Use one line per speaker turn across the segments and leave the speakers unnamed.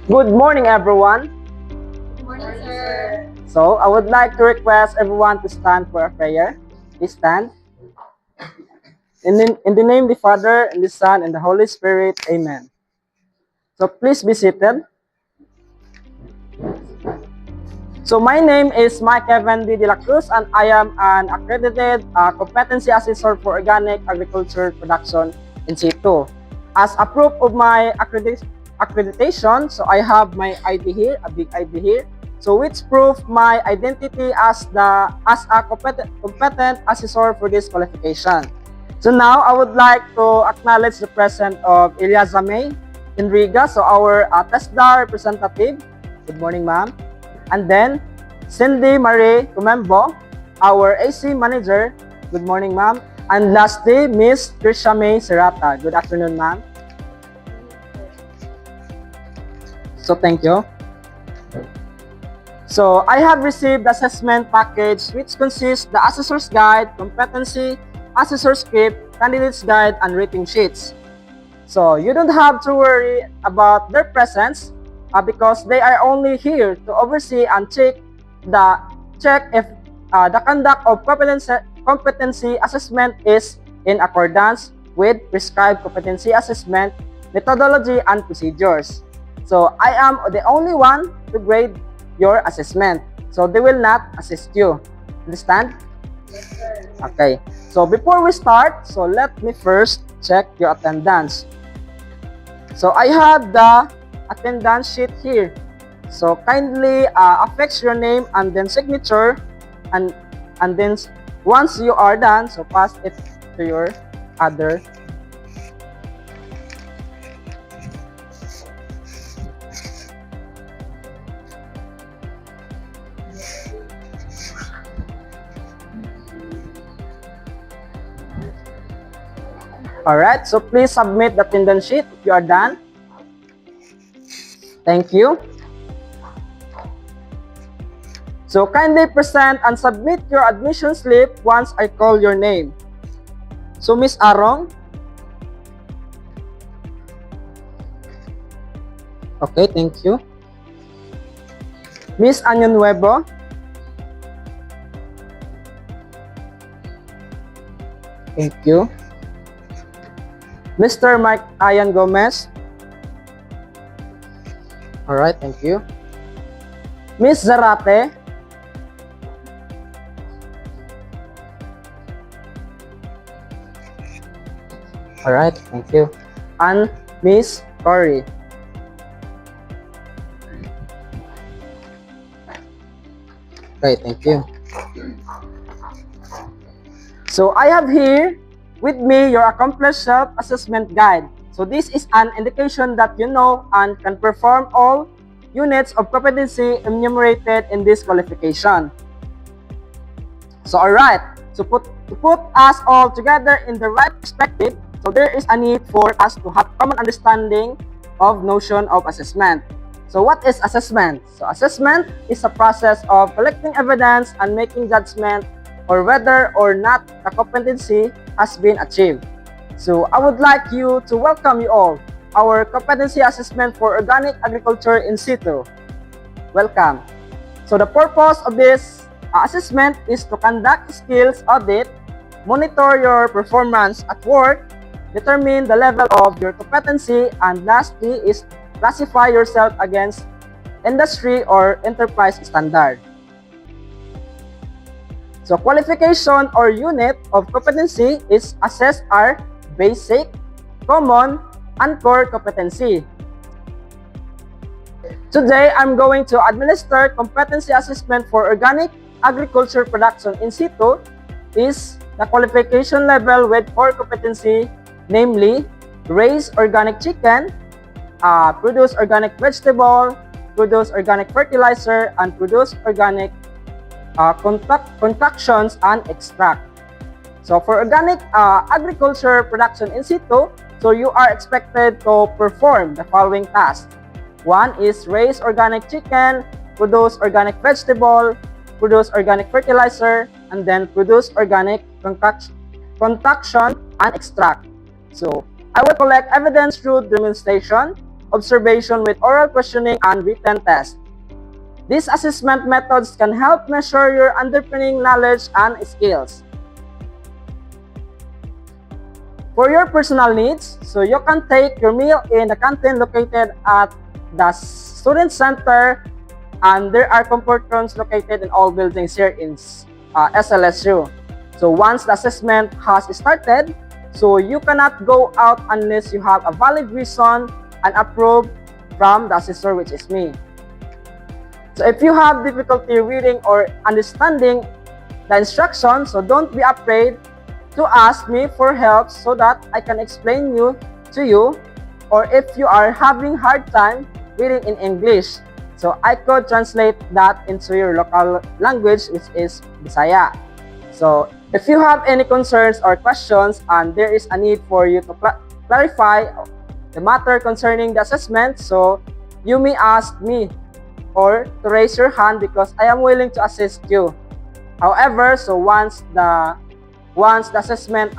Good morning, everyone.
Good morning, sir.
So, I would like to request everyone to stand for a prayer. Please stand. In the name of the Father, and the Son, and the Holy Spirit. Amen. So, please be seated. So, my name is Mike Evan D. De La Cruz, and I am an accredited competency assessor for organic agriculture production in situ. As a proof of my accreditation, so I have my ID here, a big ID here. So which prove my identity as a competent assessor for this qualification. So now I would like to acknowledge the presence of Eliaza May Enriga, so our TESDA representative. Good morning, ma'am. And then Cindy Marie Tumembo, our AC manager. Good morning, ma'am. And lastly, Miss Trisha May Serata. Good afternoon, ma'am. So thank you. So I have received the assessment package which consists the assessor's guide, competency, assessor's script, candidate's guide, and rating sheets. So you don't have to worry about their presence because they are only here to oversee and check if the conduct of competency assessment is in accordance with prescribed competency assessment methodology and procedures. So I am the only one to grade your assessment. So they will not assist you. Understand?
Yes, sir.
Okay. So before we start, so let me first check your attendance. So I have the attendance sheet here. So kindly affix your name and then signature, and then once you are done, so pass it to your other. Alright, so please submit the attendance sheet if you are done. Thank you. So kindly present and submit your admission slip once I call your name. So Miss Arong. Okay, thank you. Miss Anyo Nuevo. Thank you. Mr. Mike Ayan Gomez. Alright, thank you. Miss Zarate. Alright, thank you. And Miss Cory. Okay, thank you. So I have here with me your accomplished self-assessment guide. So this is an indication that you know and can perform all units of competency enumerated in this qualification. So alright, so to put us all together in the right perspective, so there is a need for us to have common understanding of notion of assessment. So what is assessment? So assessment is a process of collecting evidence and making judgment or whether or not the competency has been achieved. So I would like to welcome you all our competency assessment for organic agriculture in situ. Welcome. So the purpose of this assessment is to conduct skills audit, monitor your performance at work, determine the level of your competency, and lastly is classify yourself against industry or enterprise standard. So qualification or unit of competency is assessed are basic, common, and core competency. Today, I'm going to administer competency assessment for organic agriculture production in situ is the qualification level with core competency, namely raise organic chicken, produce organic vegetable, produce organic fertilizer, and produce organic concoctions and extract. So for organic agriculture production in situ, so you are expected to perform the following tasks. One is raise organic chicken, produce organic vegetable, produce organic fertilizer, and then produce organic concoction and extract. So I will collect evidence through demonstration, observation with oral questioning and written tests. These assessment methods can help measure your underpinning knowledge and skills. For your personal needs, so you can take your meal in the canteen located at the student center, and there are comfort rooms located in all buildings here in SLSU. So once the assessment has started, so you cannot go out unless you have a valid reason and approved from the assessor, which is me. So if you have difficulty reading or understanding the instructions, so don't be afraid to ask me for help so that I can explain to you, or if you are having hard time reading in English, so I could translate that into your local language, which is Bisaya. So if you have any concerns or questions and there is a need for you to clarify the matter concerning the assessment, so you may ask me or to raise your hand because I am willing to assist you. However, so once the assessment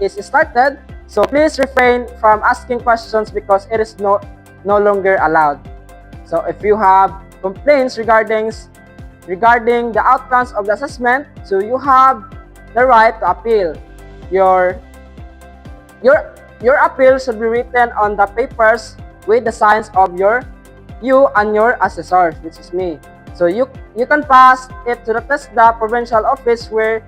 is started, so please refrain from asking questions because it is no longer allowed. So if you have complaints regarding the outcomes of the assessment, so you have the right to appeal. Your appeal should be written on the papers with the signs of you and your assessor, which is me. So you can pass it to the TESDA provincial office where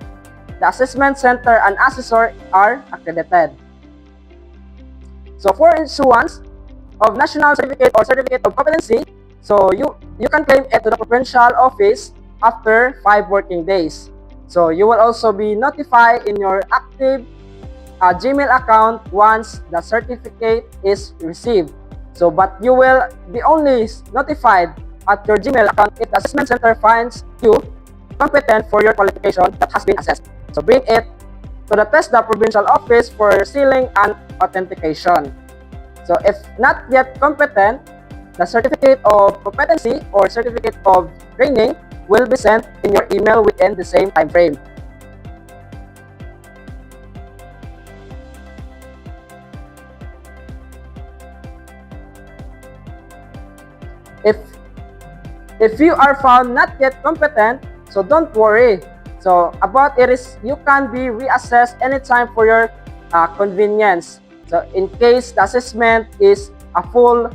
the assessment center and assessor are accredited. So for issuance of national certificate or certificate of competency, so you can claim it to the provincial office after 5 working days. So you will also be notified in your active Gmail account once the certificate is received. So but you will be only notified at your Gmail account if the assessment center finds you competent for your qualification that has been assessed. So bring it to the TESDA provincial office for sealing and authentication. So if not yet competent, the certificate of competency or certificate of training will be sent in your email within the same time frame. If you are found not yet competent, so don't worry. So about it is you can be reassessed anytime for your convenience. So in case the assessment is a full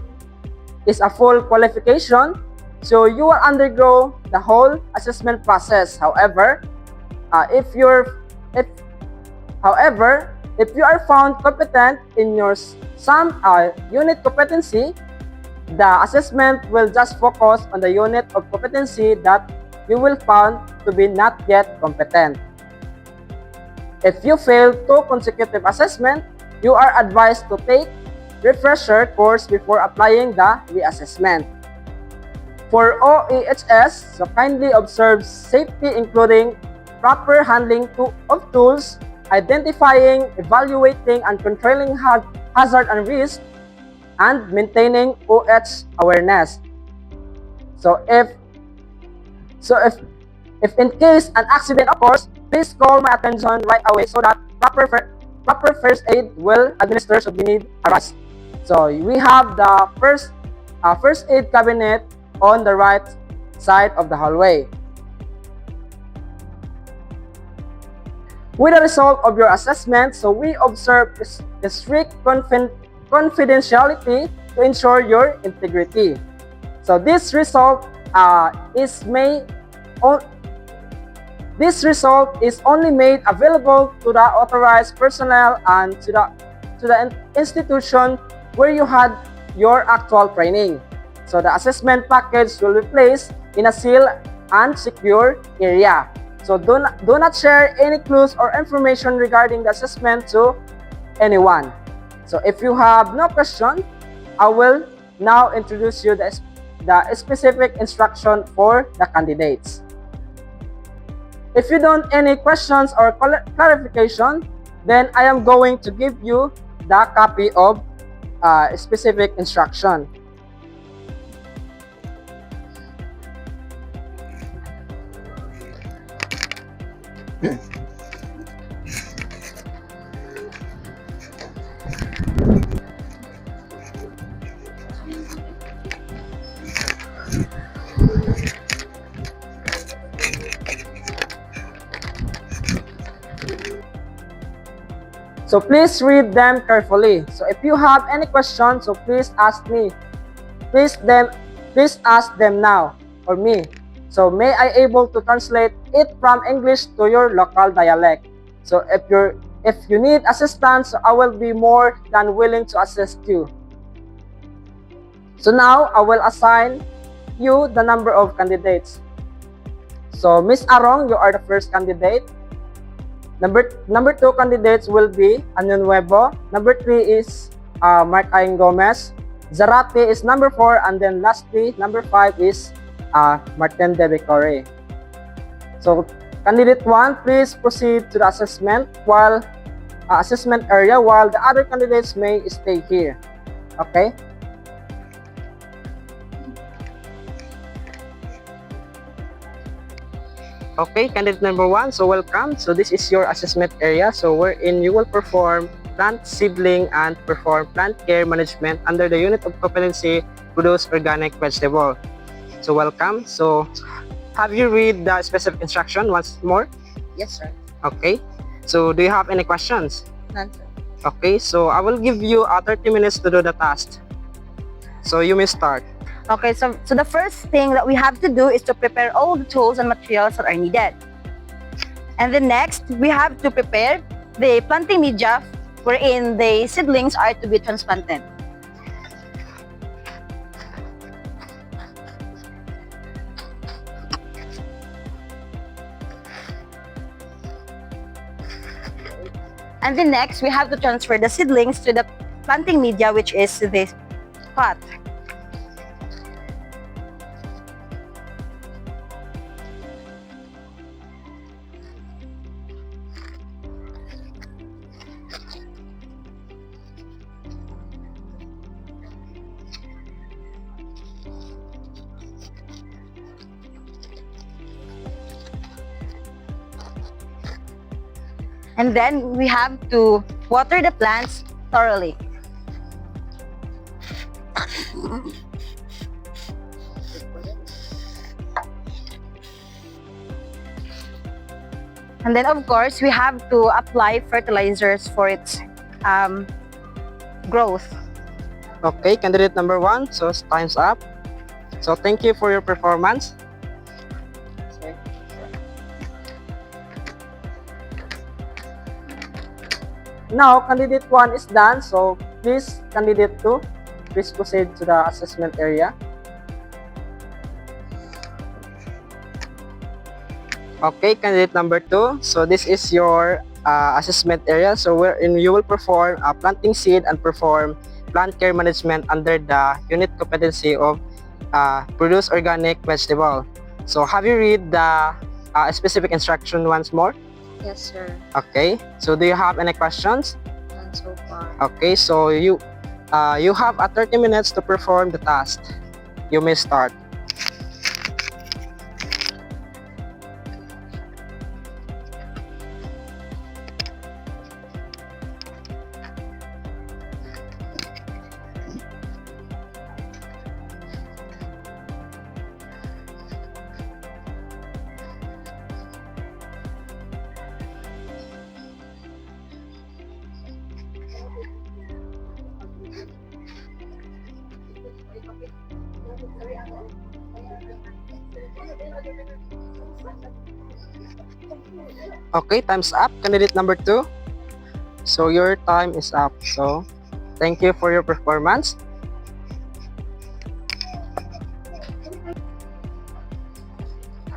qualification, so you will undergo the whole assessment process. However, if you are found competent in your some unit competency, the assessment will just focus on the unit of competency that you will found to be not yet competent. If you fail 2 consecutive assessments, you are advised to take refresher course before applying the reassessment. For OEHS, so kindly observe safety including proper handling of tools, identifying, evaluating, and controlling hazard and risk, and maintaining OH awareness. So if in case an accident occurs, please call my attention right away so that proper first aid will administer should we need a rush. So we have the first aid cabinet on the right side of the hallway. With the result of your assessment, so we observe a strict confidentiality to ensure your integrity. So this result is only made available to the authorized personnel and to the institution where you had your actual training. So the assessment package will be placed in a sealed and secure area. So do not share any clues or information regarding the assessment to anyone. So if you have no question, I will now introduce you the specific instruction for the candidates. If you don't any questions or clarification, then I am going to give you the copy of specific instruction. So please read them carefully. So if you have any questions, so please ask me. Please ask them now or me. So may I able to translate it from English to your local dialect. So if you need assistance, I will be more than willing to assist you. So now I will assign you the number of candidates. So Miss Arong, you are the first candidate. Number 2 candidates will be Anyon Nuevo. Number 3 is Mark Aing Gomez. Zarate is number 4, and then lastly, number 5 is Martin Debecore. So candidate 1, please proceed to the assessment area while the other candidates may stay here. Okay? Okay, candidate number 1, so welcome. So this is your assessment area. So wherein you will perform plant seedling and perform plant care management under the unit of competency produce organic vegetable. So welcome. So have you read the specific instruction once more?
Yes, sir.
Okay. So do you have any questions?
None, sir.
Okay, so I will give you 30 minutes to do the task. So you may start.
Okay, so the first thing that we have to do is to prepare all the tools and materials that are needed. And then next, we have to prepare the planting media wherein the seedlings are to be transplanted. And then next, we have to transfer the seedlings to the planting media, which is this pot. And then we have to water the plants thoroughly. And then of course, we have to apply fertilizers for its growth.
Okay, candidate number 1, so time's up. So thank you for your performance. Now, candidate 1 is done. So please, candidate 2, please proceed to the assessment area. Okay, candidate number 2. So this is your assessment area. So wherein you will perform planting seed and perform plant care management under the unit competency of produce organic vegetable. So have you read the specific instruction once more?
Yes, sir.
Okay. So do you have any questions?
None so far.
Okay. So you have 30 minutes to perform the task. You may start. Okay, time's up. Candidate number 2. So your time is up. So thank you for your performance.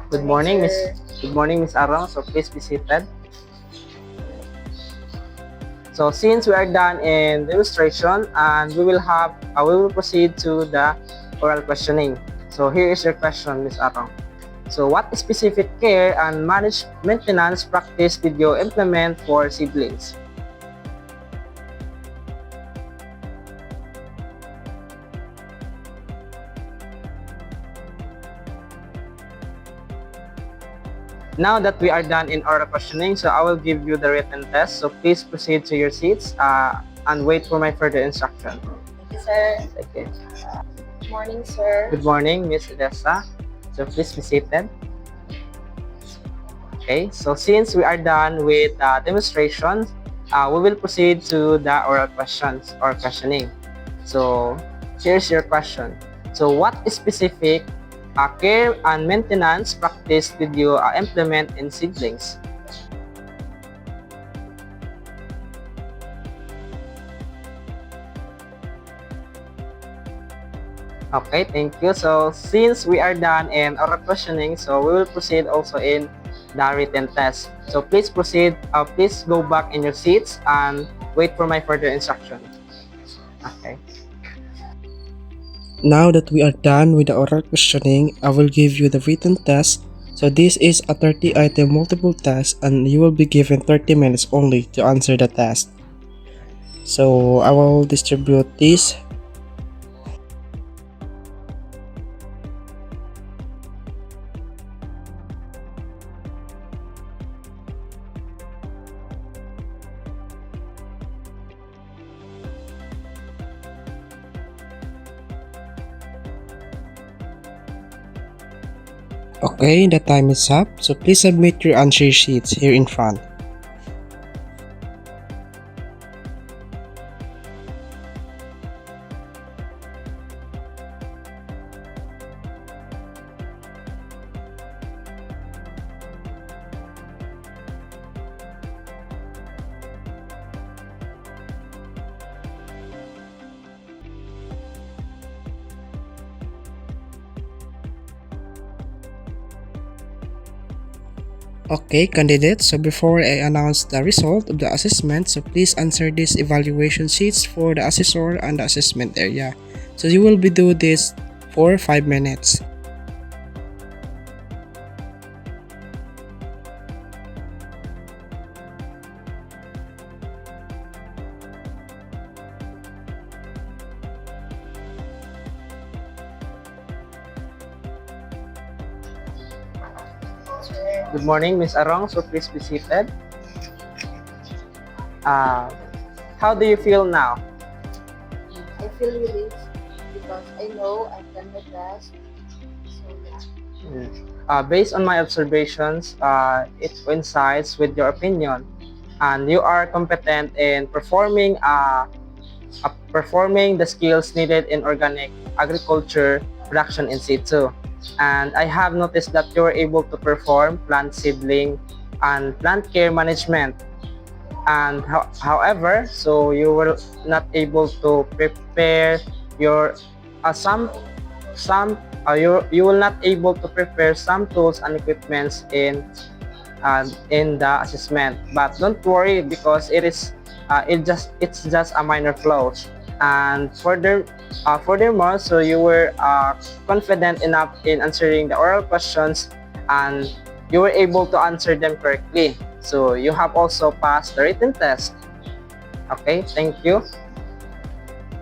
Good morning, Miss. Good morning, Miss Arong. So please be seated. So since we are done in the illustration, and we will proceed to the oral questioning. So here is your question, Miss Arong. So what specific care and maintenance practice did you implement for seedlings? Now that we are done in oral questioning, so I will give you the written test. So please proceed to your seats and wait for my further instruction.
Thank you, sir.
Okay.
Good morning, sir.
Good morning, Miss Odessa. So please be seated. Okay, so since we are done with the demonstrations, we will proceed to the oral questions or questioning. So here's your question. So what specific care and maintenance practice did you implement in seedlings? Okay, thank you. So since we are done in oral questioning, so we will proceed also in the written test. So please proceed, please go back in your seats and wait for my further instruction. Okay.
Now that we are done with the oral questioning, I will give you the written test. So this is a 30-item multiple test and you will be given 30 minutes only to answer the test. So I will distribute this. Okay, the time is up. So please submit your answer sheets here in front. Okay, candidates, so before I announce the result of the assessment, so please answer these evaluation sheets for the assessor and the assessment area. So you will be do this for 5 minutes.
Good morning, Miss Arong. So please be seated. Uh, how do you feel now?
I feel relieved because I know I've done my best. So yeah.
Based on my observations, it coincides with your opinion, and you are competent in performing the skills needed in organic agriculture production in situ. And I have noticed that you were able to perform plant seedling and plant care management. And however, so you were not able to prepare your you will not able to prepare some tools and equipments in the assessment. But don't worry because it's just a minor flaw. And furthermore, so you were confident enough in answering the oral questions, and you were able to answer them correctly. So you have also passed the written test. Okay, thank you.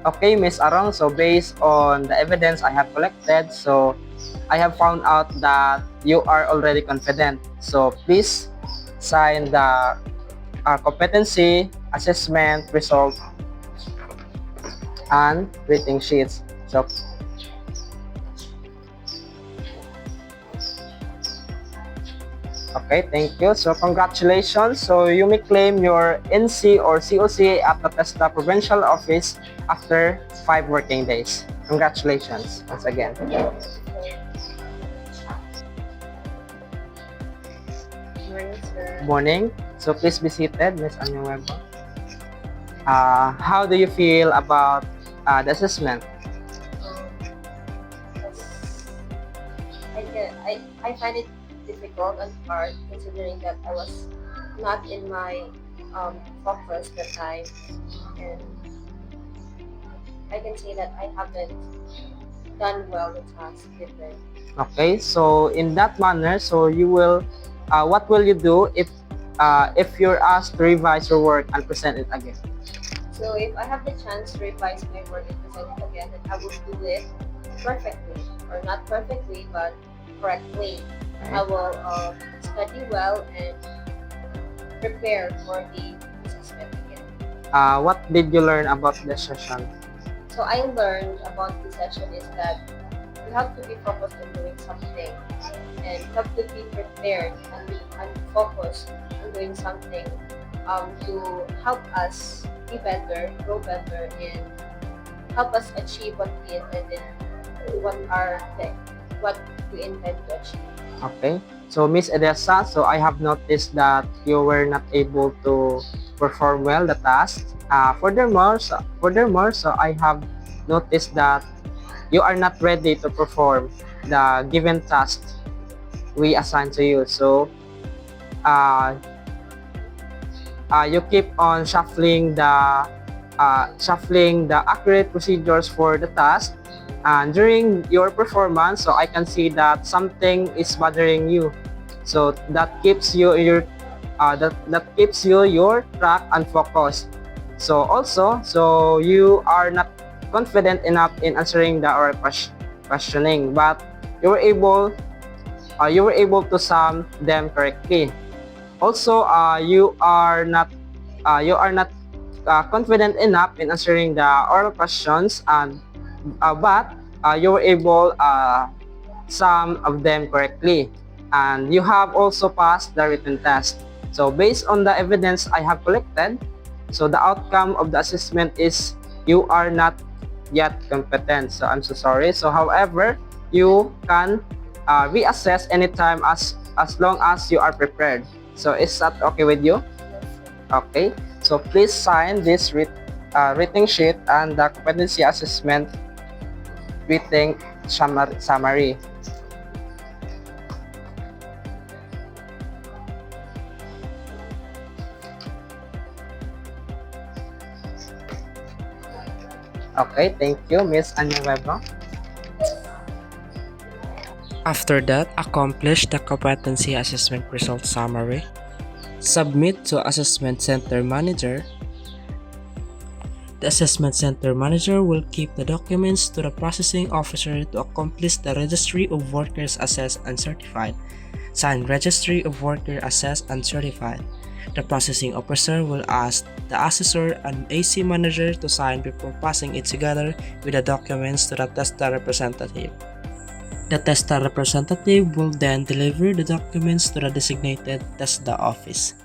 Okay, Miss Arong, so based on the evidence I have collected, so I have found out that you are already confident. So please sign the competency assessment result and rating sheets. So okay, thank you. So congratulations. So you may claim your NC or COCA at the TESTA Provincial Office after 5 working days. Congratulations once again.
Morning, sir.
Morning. So please be seated, Ms. Anyueva. How do you feel about the assessment?
I find it difficult and hard considering that I was not in my focus that time, and I can say that I haven't done well the task given.
Okay, so in that manner, so what will you do if you're asked to revise your work and present it again?
So if I have the chance to revise my work and present it again, then I would do it perfectly, or not perfectly, but correctly. I will study well and prepare for the assessment again.
What did you learn about the session?
So I learned about the session is that you have to be focused on doing something, and you have to be prepared and focused on doing something to help us be better, grow better, and help us achieve what we intended, what are the, what we intend to achieve.
Okay. So Miss Edessa, so I have noticed that you were not able to perform well the task. Furthermore, so I have noticed that you are not ready to perform the given task we assign to you. So uh, you keep on shuffling the accurate procedures for the task. And during your performance, so I can see that something is bothering you. So that keeps you that keeps you your track and focus. So also, so you are not confident enough in answering the oral questioning, but you were able to sum them correctly. Also, you are not confident enough in answering the oral questions, and but you were able some of them correctly, and you have also passed the written test. So based on the evidence I have collected, so the outcome of the assessment is you are not yet competent. So I'm so sorry. So however, you can reassess anytime as long as you are prepared. So is that okay with you?
Yes, sir.
Okay. So please sign this written sheet and the competency assessment written summary. Okay, thank you, Miss Anya Weber.
After that, accomplish the competency assessment result summary. Submit to Assessment Center Manager. The Assessment Center Manager will keep the documents to the processing officer to accomplish the Registry of Workers Assessed and Certified. Sign Registry of Workers Assessed and Certified. The processing officer will ask the assessor and AC manager to sign before passing it together with the documents to the tester representative. The tester representative will then deliver the documents to the designated tester office.